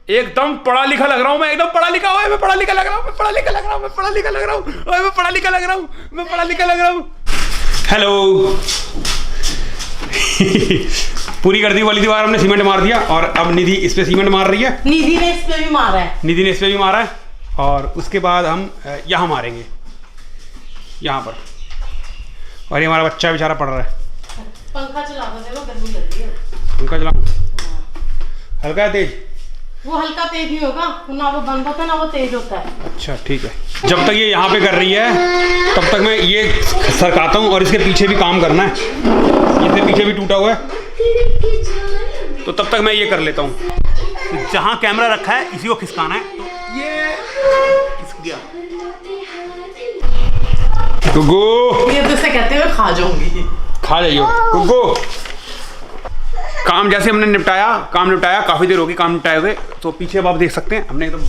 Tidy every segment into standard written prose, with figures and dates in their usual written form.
एकदम पढ़ा लिखा लग रहा हूँ मैं, एकदम पढ़ा लिखा हुआ है। मैं पढ़ा लिखा लग रहा हूँ, मैं पढ़ा लिखा लग रहा हूँ, मैं पढ़ा लिखा लग रहा हूँ, मैं पढ़ा लिखा लग रहा हूँ, मैं पढ़ा लिखा लग रहा हूँ। हेलो। पूरी कर दी वाली दीवार हमने, सीमेंट मार दिया और अब निधि इस पे सीमेंट मार रही है। निधि ने इस पे भी मारा है। निधि ने इस पे भी मारा है और उसके बाद हम यहाँ मारेंगे, यहाँ पर। और ये हमारा बच्चा बेचारा पड़ रहा है। पंखा चला दो, देखो गर्मी लग रही है। पंखा चलाऊं? हल्का है तेज? वो हल्का तेज ही होगा, ना वो बंद होता है ना वो तेज होता है। अच्छा ठीक है। जब तक ये यहाँ पे कर रही है तब तक मैं ये सरकाता हूँ और इसके पीछे भी काम करना है। इसके पीछे भी टूटा हुआ है तो तब तक मैं ये कर लेता हूँ। तो जहाँ कैमरा रखा है इसी को खिसकाना है, तो ये खिसक गया। गुग्गू, ये तो से कहते हुए खा जाऊंगी। खा जाइयो गुग्गू। काम जैसे हमने काम निपटाया, काफी देर होगी काम निपटाए हुए। तो पीछे अब आप देख सकते हैं हमने एकदम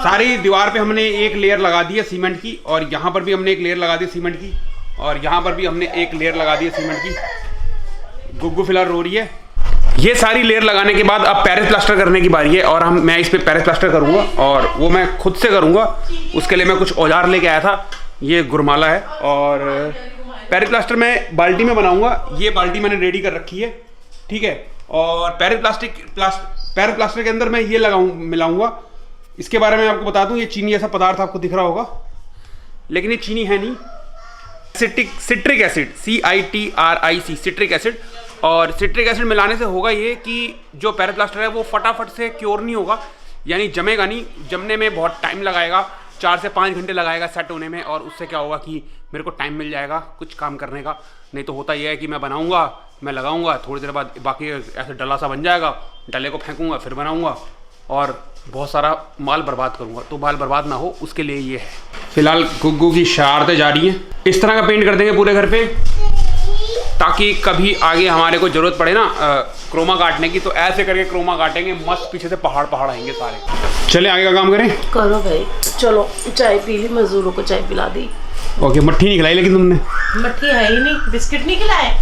सारी दीवार पे हमने एक लेयर लगा दी है सीमेंट की, और यहाँ पर भी हमने एक लेयर लगा दी सीमेंट की, और यहाँ पर भी हमने एक लेयर लगा दी है सीमेंट की। गुग्गू फिलहाल रो रही है। ये सारी लेयर लगाने के बाद अब पेरिस प्लास्टर करने की बारी है, और मैं इस पे पेरिस प्लास्टर करूंगा, और वो मैं खुद से करूंगा। उसके लिए मैं कुछ औजार लेके आया था, ये गुरमाला है, और पेरिस प्लास्टर मैं बाल्टी में बनाऊंगा। ये बाल्टी मैंने रेडी कर रखी है, ठीक है। और पेरिस प्लास्टर के अंदर मैं ये मिलाऊंगा। इसके बारे में आपको बता दूं, ये चीनी जैसा पदार्थ आपको दिख रहा होगा, लेकिन ये चीनी है नहीं, citric acid, CITRIC, citric acid. और सिट्रिक एसिड मिलाने से होगा ये कि जो पेरिस प्लास्टर है वो फटाफट से क्योर नहीं होगा, यानी जमेगा नहीं। जमने में बहुत टाइम लगाएगा, 4 से 5 घंटे लगाएगा सेट होने में, और उससे क्या होगा कि मेरे को टाइम मिल जाएगा कुछ काम करने का। नहीं तो होता यह है कि मैं बनाऊंगा, मैं लगाऊंगा, थोड़ी देर बाद बाकी ऐसे डला सा बन जाएगा, डले को फेंकूंगा, फिर बनाऊंगा और बहुत सारा माल बर्बाद करूंगा। तो माल बर्बाद ना हो उसके लिए ये है। फिलहाल गुग्गू की शरारतें जारी हैं। इस तरह का पेंट कर देंगे पूरे घर पे, ताकि कभी आगे हमारे को जरूरत पड़े ना क्रोमा काटने की, तो ऐसे करके क्रोमा काटेंगे, मस्त पीछे से पहाड़ आएंगे सारे। चले आगे का काम करें। करो भाई, चलो चाय पी ली, मजदूरों को चाय पिला दी। ओके, मट्ठी नहीं खिलाई लेकिन तुमने? मट्ठी है ही नहीं, बिस्किट नहीं खिलाए।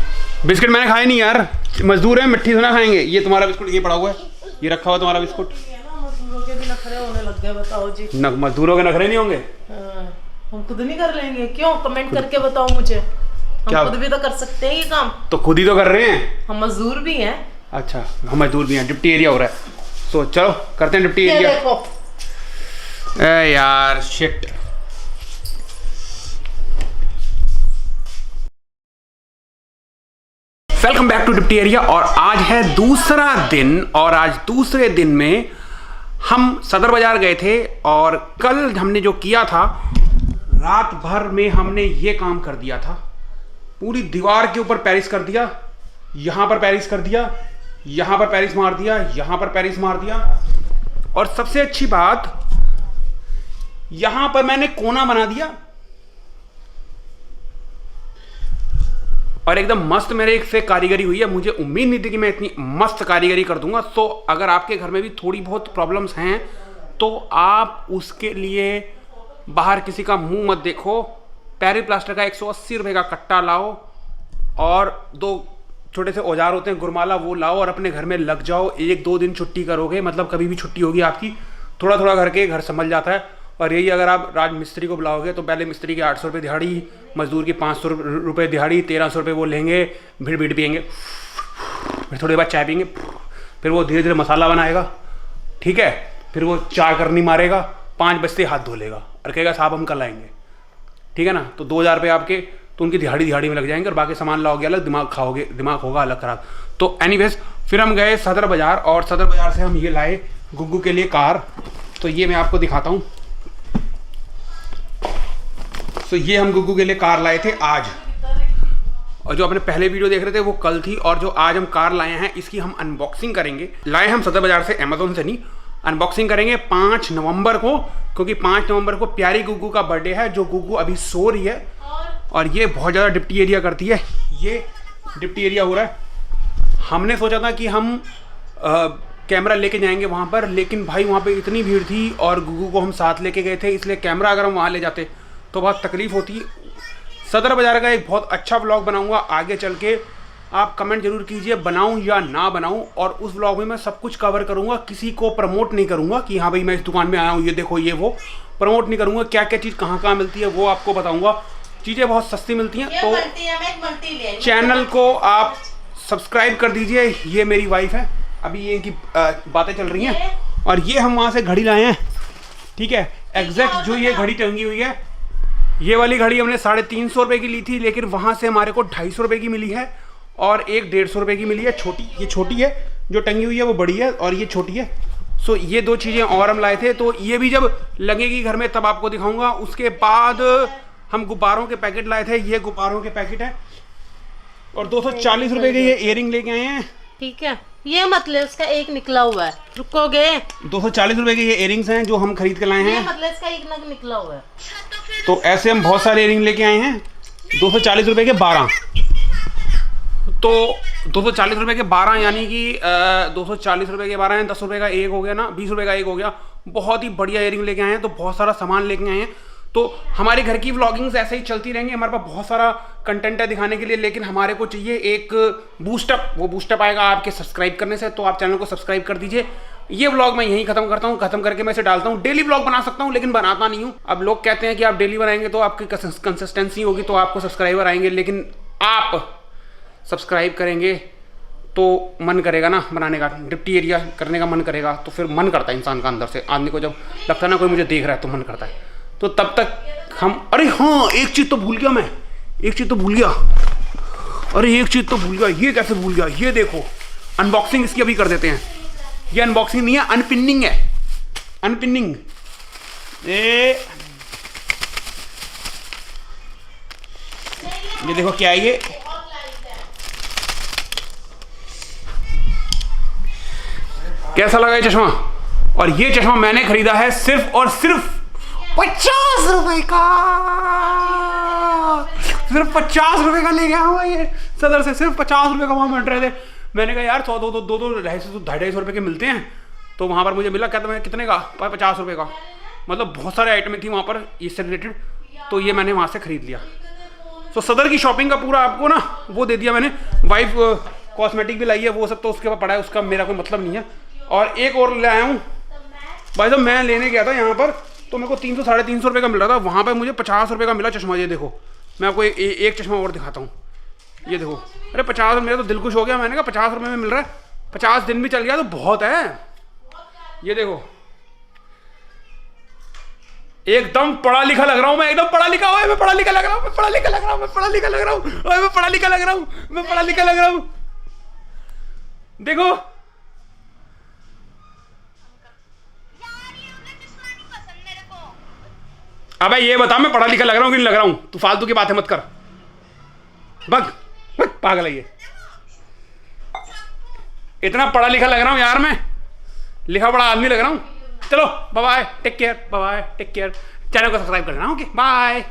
बिस्किट मैंने खाए नहीं यार, मजदूर है, मट्ठी थोड़ा खाएंगे। ये तुम्हारा बिस्कुट ये पड़ा हुआ है, ये रखा हुआ तुम्हारा बिस्कुट। मजदूरों के भी नखरे होने लग गए, बताओ जी। मजदूरों के नखरे नहीं होंगे? हम खुद नहीं कर लेंगे? क्यों? कमेंट करके बताओ मुझे, हम खुद भी तो कर सकते हैं ये काम। तो खुद ही तो कर रहे हैं, हम मजदूर भी हैं। अच्छा, हम मजदूर भी हैं। डिप्टी एरिया हो रहा है, तो चलो करते हैं डिप्टी एरिया। देखो यार shit. Welcome back to deputy area. और आज है दूसरा दिन, और आज दूसरे दिन में हम सदर बाजार गए थे, और कल हमने जो किया था, रात भर में हमने ये काम कर दिया था। पूरी दीवार के ऊपर पेरिस कर दिया, यहां पर पेरिस कर दिया, यहां पर पेरिस मार दिया, यहां पर पेरिस मार दिया, और सबसे अच्छी बात यहां पर मैंने कोना बना दिया, और एकदम मस्त मेरे से कारीगरी हुई है। मुझे उम्मीद नहीं थी कि मैं इतनी मस्त कारीगरी कर दूंगा। तो अगर आपके घर में भी थोड़ी बहुत प्रॉब्लम्स हैं तो आप उसके लिए बाहर किसी का मुंह मत देखो। पेरिस प्लास्टर का 180 रुपये का कट्टा लाओ, और 2 छोटे से औजार होते हैं गुरमाला, वो लाओ, और अपने घर में लग जाओ। 1-2 दिन छुट्टी करोगे, मतलब कभी भी छुट्टी होगी आपकी, थोड़ा थोड़ा करके घर संभल जाता है। और यही अगर आप राज मिस्त्री को बुलाओगे तो पहले मिस्त्री की 800 रुपये दिहाड़ी, मजदूर की 500 रुपये दिहाड़ी, 1300 रुपये वो लेंगे, भीड़ पियेंगे, फिर थोड़ी बाद चाय पियेंगे, फिर वो धीरे धीरे मसाला बनाएगा, ठीक है, फिर वो चाय करनी मारेगा, 5 बजते हाथ धो लेगा और कहेगा साहब हम कल आएंगे, ठीक है ना। तो 2000 रुपये आपके तो उनकी दिहाड़ी में लग जाएंगे, और बाकी सामान लाओगे अलग, दिमाग होगा अलग खराब। तो एनीवेज फिर हम गए सदर बाजार, और सदर बाजार से हम ये लाए गुग्गू के लिए कार। तो ये मैं आपको दिखाता हूँ। तो ये हम गुग्गू के लिए कार लाए थे आज, और जो अपने पहले वीडियो देख रहे थे वो कल थी, और जो आज हम कार लाए हैं इसकी हम अनबॉक्सिंग करेंगे। लाए हम सदर बाजार से, अमेजोन से नहीं। अनबॉक्सिंग करेंगे 5 नवंबर को, क्योंकि 5 नवंबर को प्यारी गुग्गू का बर्थडे है, जो गुग्गू अभी सो रही है, और ये बहुत ज़्यादा डिप्टी एरिया करती है। ये डिप्टी एरिया हो रहा है। हमने सोचा था कि हम कैमरा लेके जाएंगे वहाँ पर, लेकिन भाई वहाँ पे इतनी भीड़ थी, और गुग्गू को हम साथ लेके गए थे, इसलिए कैमरा अगर हम वहाँ ले जाते तो बहुत तकलीफ होती। सदर बाजार का एक बहुत अच्छा व्लॉग बनाऊंगा आगे चल के, आप कमेंट जरूर कीजिए बनाऊं या ना बनाऊं। और उस व्लॉग में मैं सब कुछ कवर करूंगा, किसी को प्रमोट नहीं करूंगा कि हाँ भाई मैं इस दुकान में आया हूँ, ये देखो ये वो, प्रमोट नहीं करूंगा। क्या क्या चीज़ कहाँ कहाँ मिलती है वो आपको बताऊंगा। चीज़ें बहुत सस्ती मिलती हैं, तो चैनल को आप सब्सक्राइब कर दीजिए। ये मेरी वाइफ है, अभी ये इनकी बातें चल रही हैं। और ये हम वहाँ से घड़ी लाए हैं, ठीक है। एग्जैक्ट जो ये घड़ी टंगी हुई है, ये वाली घड़ी हमने 350 रुपये की ली थी, लेकिन वहाँ से हमारे को 250 रुपये की मिली है और एक 150 रुपये की मिली है छोटी। ये छोटी है जो टंगी हुई है, वो बड़ी है और ये छोटी है। सो ये दो चीज़ें और हम लाए थे, तो ये भी जब लगेगी घर में तब आपको दिखाऊंगा। उसके बाद हम गुब्बारों के पैकेट लाए थे, ये गुब्बारों के पैकेट है और 240 रुपये के ये इयरिंग लेके आए हैं, ठीक है। ये मतलब इसका एक निकला हुआ है, रुकोगे? 240 रुपये के ये इयरिंग्स हैं जो हम खरीद के लाए हैं। ये मतलब इसका एक नग निकला हुआ है। तो ऐसे हम बहुत सारे इयरिंग लेके आए हैं, 240 रुपये के 12। तो 240 रुपये के 12 यानी कि 240 रुपये के 12 हैं, 10 रुपये का एक हो गया ना, 20 रुपये का एक हो गया। बहुत ही बढ़िया इयरिंग लेके आए हैं, तो बहुत सारा सामान लेके आए हैं। तो हमारे घर की व्लॉगिंग्स ऐसे ही चलती रहेंगी, हमारे पास बहुत सारा कंटेंट है दिखाने के लिए, लेकिन हमारे को चाहिए एक बूस्टअप। वो बूस्टअप आएगा आपके सब्सक्राइब करने से, तो आप चैनल को सब्सक्राइब कर दीजिए। ये व्लॉग मैं यहीं खत्म करता हूँ, खत्म करके मैं इसे डालता हूँ। डेली व्लॉग बना सकता हूँ लेकिन बनाता नहीं हूँ। अब लोग कहते हैं कि आप डेली बनाएंगे तो आपकी कंसिस्टेंसी होगी, तो आपको सब्सक्राइबर आएंगे, लेकिन आप सब्सक्राइब करेंगे तो मन करेगा ना बनाने का, डिप्टी एरिया करने का मन करेगा, तो फिर मन करता है इंसान का अंदर से। आदमी को जब लगता है ना कोई मुझे देख रहा है तो मन करता है। तो तब तक हम, अरे हाँ एक चीज़ तो भूल गया मैं, एक चीज़ तो भूल गया, अरे एक चीज़ तो भूल गया। ये कैसे भूल गया? ये देखो अनबॉक्सिंग इसकी अभी कर देते हैं। ये अनबॉक्सिंग नहीं है, अनपिनिंग है, अनपिनिंग। ये देखो क्या है ये, कैसा लगा ये चश्मा? और ये चश्मा मैंने खरीदा है सिर्फ और सिर्फ 50 रुपए का, सिर्फ 50 रुपए का ले गया हुआ ये सदर से, सिर्फ 50 रुपए का वहाँ मिल रहे थे। मैंने कहा यार 100 दो 250 रुपए के मिलते हैं, तो वहाँ पर मुझे मिला, कहता मैं कितने का? 50 रुपए का। मतलब बहुत सारे आइटम थी वहाँ पर इससे रिलेटेड, तो ये मैंने वहाँ से खरीद लिया। तो सदर की शॉपिंग का पूरा आपको ना वो दे दिया मैंने। वाइफ कॉस्मेटिक भी लाई है, वो सब तो उसके पास पड़ा है, उसका मेरा कोई मतलब नहीं है। और एक और ले आया हूँ भाई, जब मैं लेने गया था यहाँ पर तो मेरे को 300 साढ़े 300 रुपये का मिल रहा था, वहाँ पर मुझे 50 रुपये का मिला चश्मा। ये देखो मैं आपको एक चश्मा और दिखाता हूँ, ये देखो। अरे 50, मेरा तो दिल खुश हो गया। मैंने कहा 50 रुपये में मिल रहा है, 50 दिन भी चल गया तो बहुत है। ये देखो एकदम पढ़ा लिखा लग रहा हूँ मैं, एकदम पढ़ा लिखा हुआ है। मैं पढ़ा लिखा लग रहा हूँ, मैं पढ़ा लिखा लग रहा हूँ, मैं पढ़ा लिखा लग रहा हूँ, मैं पढ़ा लिखा लग रहा हूँ, मैं पढ़ा लिखा लग रहा हूँ। देखो अबे ये बता मैं पढ़ा लिखा लग रहा हूँ कि नहीं लग रहा हूँ? तू फालतू की बातें मत कर, भग भग, पागल है ये। इतना पढ़ा लिखा लग रहा हूँ यार मैं, लिखा पढ़ा आदमी लग रहा हूँ। चलो bye bye, take care, bye bye, take care. Channel को सब्सक्राइब कर देना, ओके बाय।